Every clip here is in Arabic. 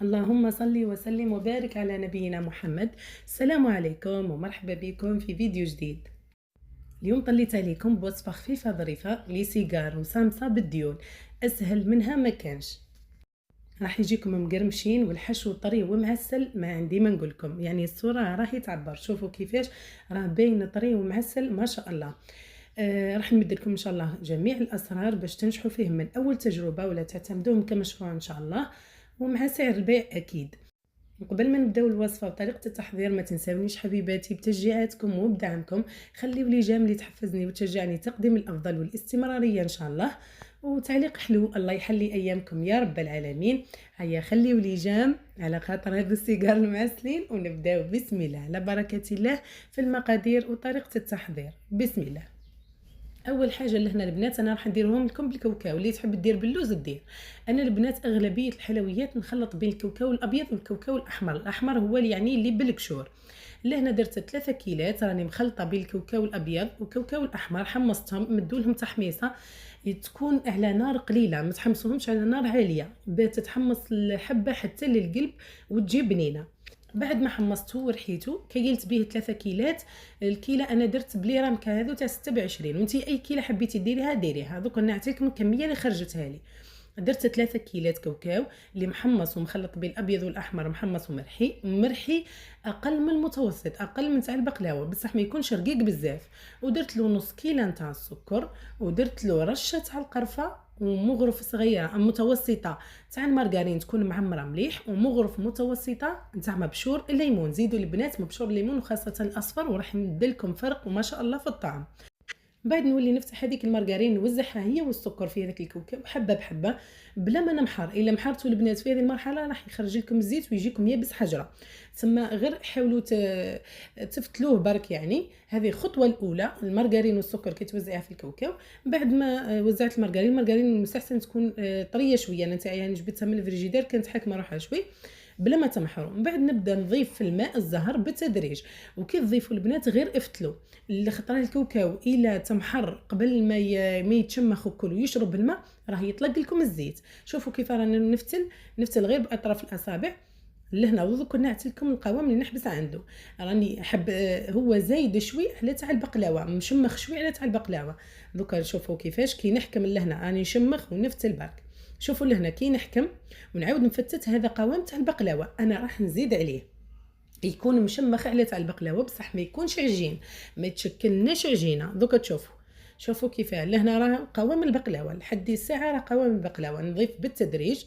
اللهم صل وسلم وبارك على نبينا محمد. السلام عليكم ومرحبا بكم في فيديو جديد. اليوم طليت عليكم بوصفة خفيفة ظريفة لسيجار وسامسة بالديول، اسهل منها ما كانش. راح يجيكم مقرمشين والحشو طري ومعسل، ما عندي ما نقولكم، يعني الصورة راهي تعبر. شوفوا كيفاش راه باين طري ومعسل ما شاء الله. راح نمد لكم ان شاء الله جميع الاسرار باش تنجحوا فيه من اول تجربة ولا تعتمدوهم كمشروع ان شاء الله، ومع سعر البيع اكيد. قبل ما نبداو الوصفه وطريقه التحضير، ما تنساونيش حبيباتي بتشجيعاتكم وبدعمكم. خليوا لي جام اللي تحفزني وتشجعني تقديم الافضل والاستمراريه ان شاء الله، وتعليق حلو. الله يحلي ايامكم يا رب العالمين. هيا خليوا لي جام على خاطر هذو السيجار المعسلين، ونبداو بسم الله على بركه الله في المقادير وطريقه التحضير. بسم الله. اول حاجه اللي هنا البنات انا راح نديرهم لكم بالكاوكاو، اللي تحب دير باللوز دير. انا البنات اغلبيه الحلويات نخلط بين الكاوكاو الابيض والكاوكاو الاحمر. الاحمر هو اللي يعني اللي بالقشور. اللي هنا درت 3 كيلات راني مخلطه بين الكاوكاو الابيض والكاوكاو الاحمر، حمصتهم مدولهم تحميصه تكون على نار قليله، ما تحمصوهمش على نار عاليه، تتحمص الحبه حتى للقلب وتجي بنينه. بعد ما حمصته ورحيته كيلت به 3 كيلات. الكيله انا درت بليرام هذو تاع 26، وانتي اي كيله حبيتي ديريها ديريها. دوك نعطيكم الكميه اللي خرجتها لي. درت 3 كيلات كاوكاو اللي محمص ومخلط بين الابيض والاحمر، محمص ومرحي اقل من المتوسط، اقل من تاع البقلاوه بصح ما يكونش رقيق بزاف. ودرت له نص كيلو نتاع السكر، ودرت له رشه تاع القرفه، ومغرف صغيره متوسطه تاع المارغرين تكون معمره مليح، ومغرف متوسطه نتاع مبشور الليمون. زيدوا البنات مبشور الليمون وخاصه الاصفر، وراح يمدلكم فرق وما شاء الله في الطعم. بعد نولي نفتح هذيك المارغرين نوزعها هي والسكر في هذاك الكوكب حبه بحبه بلا ما نمحر. الا محرتوا البنات في هذه المرحله راح يخرج لكم الزيت ويجيكم يابس حجره. ثم غير حاولوا تفتلوه برك. يعني هذه الخطوه الاولى، المارغرين والسكر كي توزعيها في الكوكب. بعد ما وزعت المارغرين المستحسن تكون طريه شويه. انا تاعي يعني جبتها من الفريجيدير كانت حاكمه روحها شوي بلا ما تمحروا. من بعد نبدا نضيف في الماء الزهر بالتدريج، وكي تضيفوا البنات غير افتلوا الخطره. الكاوكاو الى تمحر قبل ما يتشمخ وكل ويشرب الماء راه يطلق لكم الزيت. شوفوا كيف رانا نفتل غير باطراف الاصابع لهنا. وذوك نعت لكم القوام اللي نحبس عنده. راني حب هو زايد شوي على تاع البقلاوه، مشمخ شوي على تاع البقلاوه. دوكا شوفوا كيفاش كي نحكم لهنا راني نشمخ ونفتل برك. شوفوا لهنا كي نحكم ونعاود نفتت، هذا قوام تاع البقلاوه. انا راح نزيد عليه يكون مشمخ على تاع البقلاوه بصح ما يكونش عجين، ما يتشكلناش عجينه. دوكا شوفوا كيف لهنا راه قوام البقلاوه لحد الساعه، راه قوام البقلاوه نضيف بالتدريج.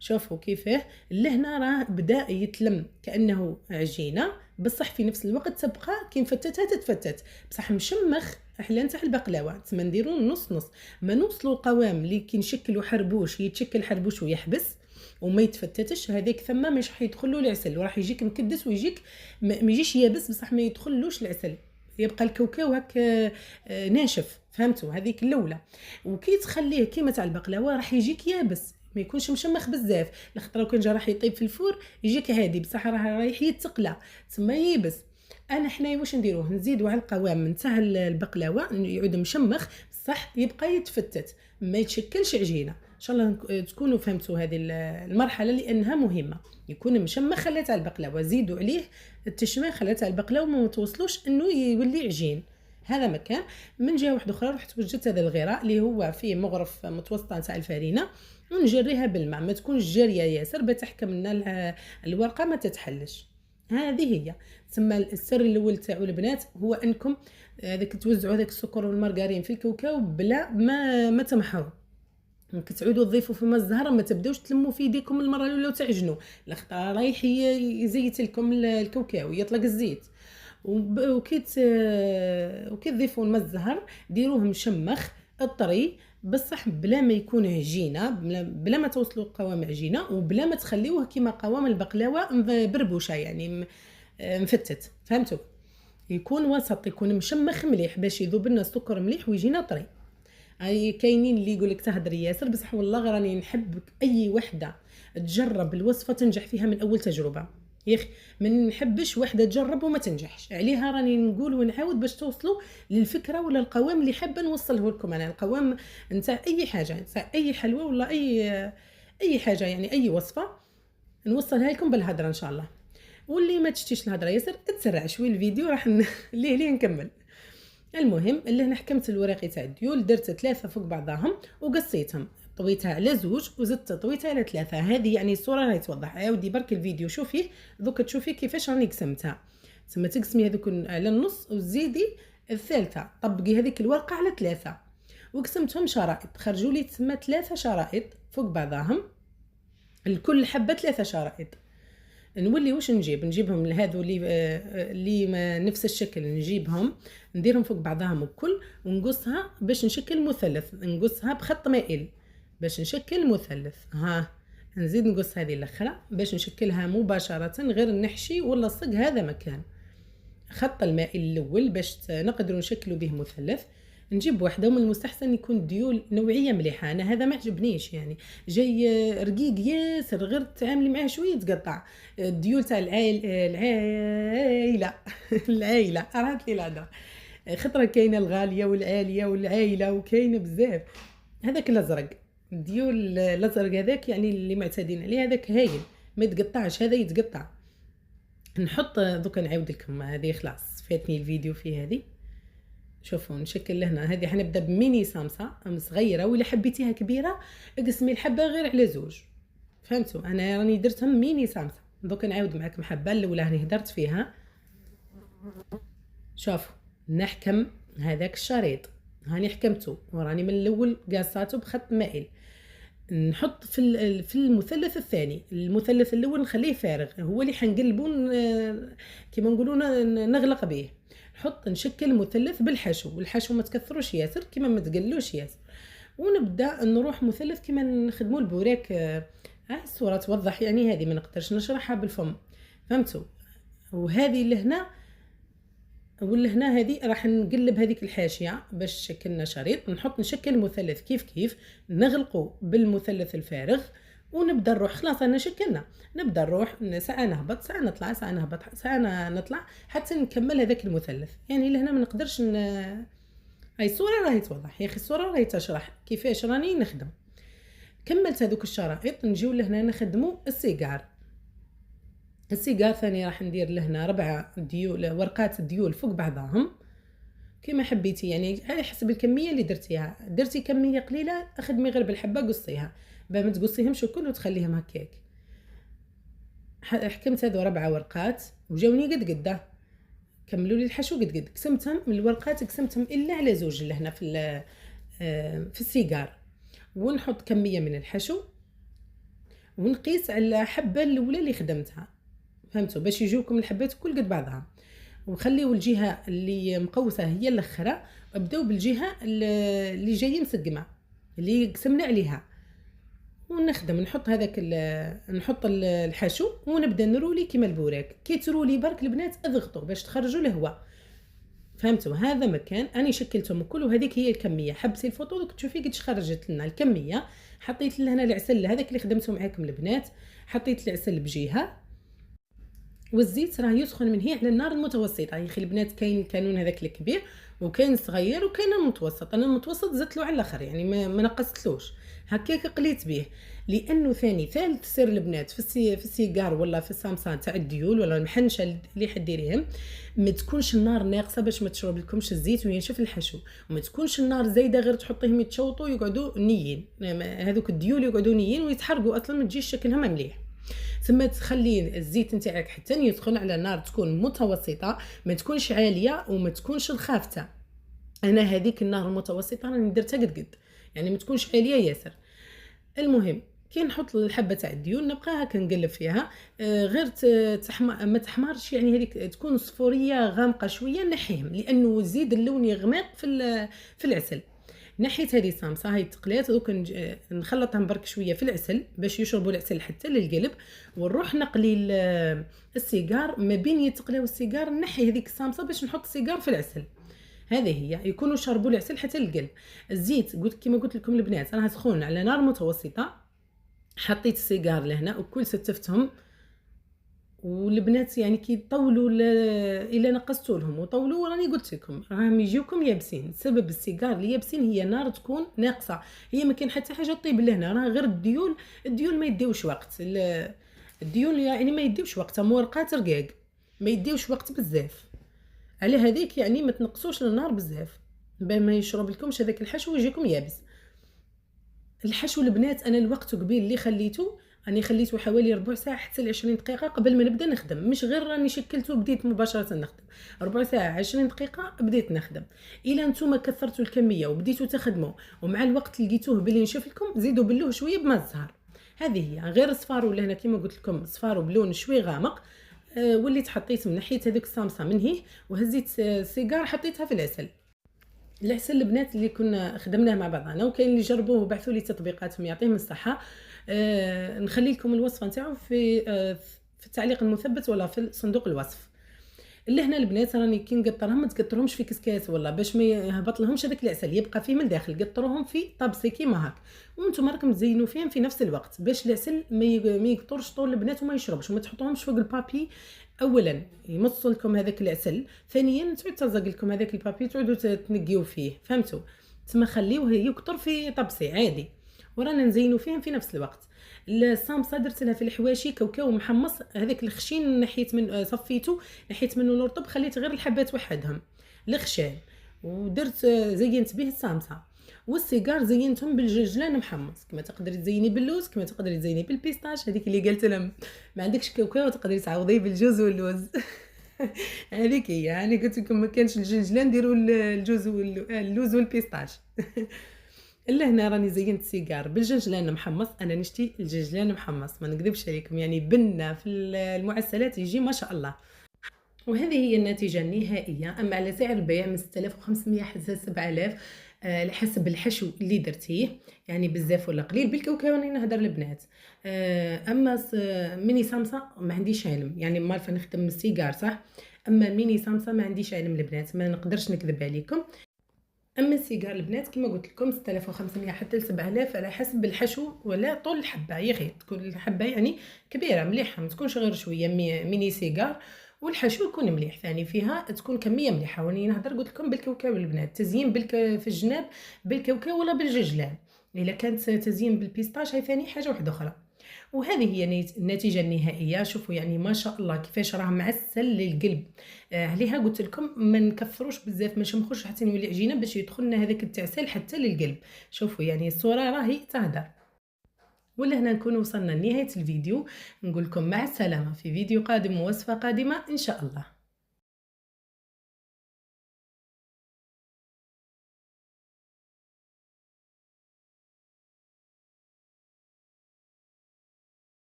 شوفوا كيفاه لهنا راه بدا يتلم كانه عجينه، بصح في نفس الوقت تبقى كي نفتتها تتفتت بصح مشمخ احلى نتاع البقلاوه. تما نديرو نص نص، ما نوصلوا القوام اللي كي نشكلوا حربوش يتشكل حربوش ويحبس وما يتفتتش. هذيك ثم مش حيدخل له العسل وراح يجيك مكدس ويجيك ما يجيش يابس بصح ما يدخلوش العسل، يبقى الكاوكاو هكا ناشف. فهمتوا هذيك الاولى. وكي تخليه كيما تاع البقلاوه راح يجيك يابس، ما يكونش مشمخ بزاف. الخطره كان جا راح يطيب في الفور يجيك هادي بصح راه رايح يتقلى تما يابس. انا حنايا واش نديروه نزيدوا على القوام نتاع البقلاوه يعود مشمخ بصح يبقى يتفتت ما يتشكلش عجينه. ان شاء الله تكونوا فهمتوا هذه المرحله لانها مهمه. يكون مشمخ خليه تاع البقلاوه، زيدوا عليه التشميخ خليه تاع البقلاوه، ما توصلوش انه يولي عجين. هذا مكان. من جهه واحده اخرى رحت وجدت هذا الغراء اللي هو فيه مغرف متوسطه تاع الفرينه، ونجريها بالماء ما تكونش جاريه ياسر بتحكم لنا الورقه ما تتحلش. هذه هي. ثم السر الاول تاعو البنات هو انكم هذاك توزعوا هذاك السكر والمارغرين في الكاوكاو بلا ما تمحروا. كتعودوا تضيفوا في الماء الزهر، ما تبداوش تلموا في يديكم المره الاولى وتعجنوا، لاخطر رايح يزيت لكم الكاوكاو يطلق الزيت. وكي تضيفوا الماء الزهر ديروه مشمخ الطري بصح بلا ما يكون عجينه، بلا ما توصلوا قوام عجينه، وبلا ما تخليوه كيما قوام البقلاوه بربوشه يعني مفتت. فهمتوا؟ يكون وسط، يكون مشمخ مليح باش يذوب لنا السكر مليح ويجينا طري. هاي كاينين اللي يقول لك تهدري ياسر بصح والله راني نحب اي وحده تجرب الوصفه تنجح فيها من اول تجربه. يا اخي ما نحبش وحده تجرب وما تنجحش عليها. راني نقول ونعاود باش توصلوا للفكره ولا القوام اللي حابه نوصله لكم. انا القوام نتاع اي حاجه، نتاع اي حلوه ولا اي حاجه، يعني اي وصفه نوصلها لكم بالهضره ان شاء الله. واللي ما تشتيش الهضره ياسر تسرع شويه الفيديو راح ليه نكمل. المهم اللي هنا حكمت الوراقي تاع الديول، درت 3 فوق بعضهم وقصيتهم، طويتها على 2 وزدت طويتها على 3. هذه يعني الصوره راهي توضح. عاودي برك الفيديو شوفيه دوك تشوفي كيفاش راني قسمتها. تسمى تقسمي هذوك على النص وتزيدي الثالثه، طبقي هذيك الورقه على 3 وقسمتهم شرائط، خرجوا لي تسمى 3 شرائط فوق بعضهم، الكل حبه 3 شرائط. نولي واش نجيبهم لهذو اللي نفس الشكل، نجيبهم نديرهم فوق بعضهم الكل ونقصها باش نشكل مثلث، نقصها بخط مائل باش نشكل مثلث. ها نزيد نقص هذه الاخرى باش نشكلها مباشره، غير نحشي ولا صق هذا مكان خط المائل الاول باش نقدروا نشكلوا به مثلث. نجيب واحده، ومن المستحسن يكون ديول نوعيه مليحه. انا هذا ما عجبنيش، يعني جاي رقيق ياسر، غير تعاملي معاه شويه تقطع. الديول تاع العائله العائله راحت لي الهضره، خطره كاينه الغاليه والعاليه والعائله وكاينه بزاف. هذاك الازرق، الديول الازرق هذاك يعني اللي معتادين عليه هذاك هايل ما يتقطعش، هذا يتقطع. نحط دوكا نعاود لكم هذه خلاص فاتني الفيديو في هذه. شوفوا نشكل لهنا هذه حنبدا بميني سامسه صغيره، ولا حبيتيها كبيره اقسمي الحبه غير على 2. فهمتوا؟ انا راني درتهم ميني سامسه. دوك نعاود معكم حبه الاولى هاني هدرت فيها. شوفوا نحكم هذاك الشريط، هاني حكمته وراني من الاول قاصاته بخط مائل. نحط في المثلث الثاني، المثلث الاول نخليه فارغ، هو اللي حنقلبو كيما نقولوا نغلق به. نحط نشكل مثلث بالحشو، والحشو ما تكثروش ياسر كيما ما تقلوش ياسر، ونبدا نروح مثلث كيما نخدموا البوراك. الصوره توضح، يعني هذه ما نقدرش نشرحها بالفم. فهمتوا؟ وهذه لهنا ولهنا هذه راح نقلب هذيك الحاشيه باش شكلنا شريط. نحط نشكل مثلث كيف نغلقه بالمثلث الفارغ ونبدا نروح. خلاص انا شكلنا، نبدا نروح ساعه نهبط ساعه نطلع ساعه نهبط ساعه نطلع حتى نكمل هذاك المثلث. يعني لهنا ما نقدرش هاي الصوره راهي توضح يا اخي، الصوره راهي تشرح كيفاش راني نخدم. كملت هذوك الشرائط، نجيو لهنا نخدموا السيجار. السيجار ثاني راح ندير لهنا 4 ديول ورقات الديول فوق بعضهم كما حبيتي، يعني على حسب الكميه اللي درتيها. درتي كميه قليله اخدمي غير بالحبه قصيها، ما تقصيهمش الكل وتخليهم هكاك. حكمت هذو 4 ورقات وجاوني قد كملوا لي الحشو قد قسمتهم من الورقات، قسمتهم الا على 2 لهنا في السيجار، ونحط كميه من الحشو ونقيس على حبه الاولى اللي خدمتها. فهمتوا؟ باش يجوكم الحبات كل قد بعضها، وخليوا الجهه اللي مقوسه هي الاخره، وابداو بالجهه اللي جايه مسقمه اللي قسمنا عليها، ونخدم نحط هذاك نحط الحشو ونبدا نرولي كيما البوراك. كي ترولي برك البنات اضغطوا باش تخرجوا الهواء. فهمتوا؟ هذا مكان اني شكلتهم الكل، وهذيك هي الكميه. حبسي الفوطو دوك تشوفي كي خرجت لنا الكميه. حطيت لهنا العسل هذاك اللي خدمته معاكم البنات، حطيت العسل بجهه، والزيت راه يسخن من هي على النار المتوسطه. يا اخي البنات كاين الكانون هذاك الكبير وكاين صغير وكاين المتوسط، انا المتوسط زدت له على الاخر، يعني ما نقصتلوش هكاك قليت به. لانه ثالث سر البنات في السيجار ولا في السامسان تاع الديول ولا المحنشه اللي حديريهم، ما تكونش النار ناقصه باش ما تشرب لكمش الزيت وينشف الحشو، وما تكونش النار زايده غير تحطيهم يتشوطوا يقعدوا نيين. هذوك الديول يقعدوا نيين ويتحرقوا اصلا ما تجيش شكلهم مليح. ثم تخلين الزيت نتاعك حتى يسخن على نار تكون متوسطه، ما تكونش عاليه وما تكونش خافته. انا هذيك النار المتوسطه راني درتها قد يعني ما تكونش عاليه ياسر. المهم كي نحط الحبه تاع الديول نبقى هكا نقلب فيها غير ما تحمرش، يعني هذيك تكون صفوريه غامقه شويه نحيهم، لانه يزيد اللون يغمق في العسل. نحيت هذه الصامصه هاي تقلات، دوك نخلطهم برك شويه في العسل باش يشربوا العسل حتى للقلب، ونروح نقلي السيجار. ما بين يتقلاو السيجار نحي هذيك الصامصه باش نحط السيجار في العسل. هذه هي يكونوا شربوا العسل حتى للقلب. الزيت كما قلت لكم البنات راه سخون على نار متوسطه. حطيت السيجار لهنا وكل ستفتهم، والبنات يعني كي يطولوا الا نقصتوا لهم وطولوا راني قلت لكم راهم يجيوكم يابسين. سبب السيجار اللي يابسين هي نار تكون ناقصه، هي ما كاين حتى حاجه طيب لهنا، راه غير الديول ما يديوش وقت. الديون يعني ما يديوش وقت، مرقات رقاق، ما يديوش وقت بزاف. على هذيك يعني ما تنقصوش النار بزاف ما يشرب لكمش هذاك الحشو ويجيكم يابس. الحشو البنات انا الوقت قبيل اللي خليته، راني خليته حوالي ربع ساعه حتى ل 20 دقيقه قبل ما نبدا نخدم، مش غير راني شكلته بديت مباشره نخدم. ربع ساعه 20 دقيقه بديت نخدم. الا نتوما كثرتوا الكميه وبديتوا تخدموا ومع الوقت لقيتوه بلي نشوف لكم، زيدوا بلوه شويه بما الزهر. هذه هي غير الصفار، ولا هنا كيما قلت لكم صفار بلون شوي غامق. وليت حطيت من ناحيه هذيك الصامصه من هيه، وهزيت سيجار حطيتها في العسل. العسل البنات اللي كنا خدمناه مع بعضنا، وكاين اللي جربوه وبعثوا لي تطبيقاتهم يعطيهم الصحه. نخلي لكم الوصفه نتاعو في التعليق المثبت ولا في صندوق الوصف. اللي هنا البنات راني كي نقطرهم ما تقطروهمش في كسكاس ولا باش ما يهبط لهمش هذاك العسل يبقى فيه من الداخل، قطروهم في طابسي كيما هاك، وانتم راكم تزينوا فيهم في نفس الوقت باش العسل ما يقطرش طول البنات وما يشربش، وما تحطوهمش فوق البابي. اولا يمص لكم هذاك العسل، ثانيا تعود تلزق لكم هذاك البابي تعودوا تنقيو فيه، فهمتوا؟ تما خليوه يكثر في طبسي عادي، ورانا نزينوا فيهم في نفس الوقت. الصامصه درت لها في الحواشي كاوكاو محمص، هذاك الخشين نحيت من صفيته، نحيت منه الرطب، خليت غير الحبات وحدهم الخشان، ودرت زينت به الصامصه. والسيجار زينتهم بالجلجلان محمص، كما تقدري تزيني باللوز، كما تقدري تزيني بالبيستاش، هذيك اللي قلت لهم ما عندكش كاوكاو تقدري تعوضيه بالجوز واللوز. هذيك هي، يعني قلت لكم ما كانش الجلجلان نديروا الجوز واللوز والبيستاش. الا هنا راني زينت السيجار بالجنجلان محمص، انا نشتي الجنجلان محمص ما نكذبش عليكم، يعني بنا في المعسلات يجي ما شاء الله. وهذه هي النتيجة النهائية. أما على سعر البيع من 6500 حتى 7000 على حسب الحشو اللي درتيه، يعني بزاف ولا قليل. بالكاوكاو راني نهدر البنات. أما ميني صامصة ما عنديش علم، يعني مالفة نخدم السيجار صح، أما ميني صامصة ما عنديش علم البنات، ما نقدرش نكذب عليكم. اما السيجار البنات كما قلت لكم 6500 حتى ل 7000 على حسب الحشو ولا طول الحبه، يا اخي تكون الحبه يعني كبيره مليحه، ما تكونش غير شويه ميني سيجار، والحشو يكون مليح ثاني فيها، تكون كميه مليحه. وني نهضر قلت لكم بالكاوكاو البنات، تزيين في الجناب بالكاوكاو ولا بالججلان، الا كانت تزيين بالبيستاش هاي ثاني حاجه واحده اخرى. وهذه هي النتيجة النهائية. شوفوا يعني ما شاء الله كيفاش راه معسل للقلب. عليها قلت لكم ما نكثروش بزاف، ما نشمخوش حتى يولي عجينة باش يدخلنا هذاك التعسل حتى للقلب. شوفوا يعني الصورة راهي تهدر. ولا هنا نكون وصلنا لنهاية الفيديو، نقول لكم مع السلامة في فيديو قادم ووصفة قادمة إن شاء الله.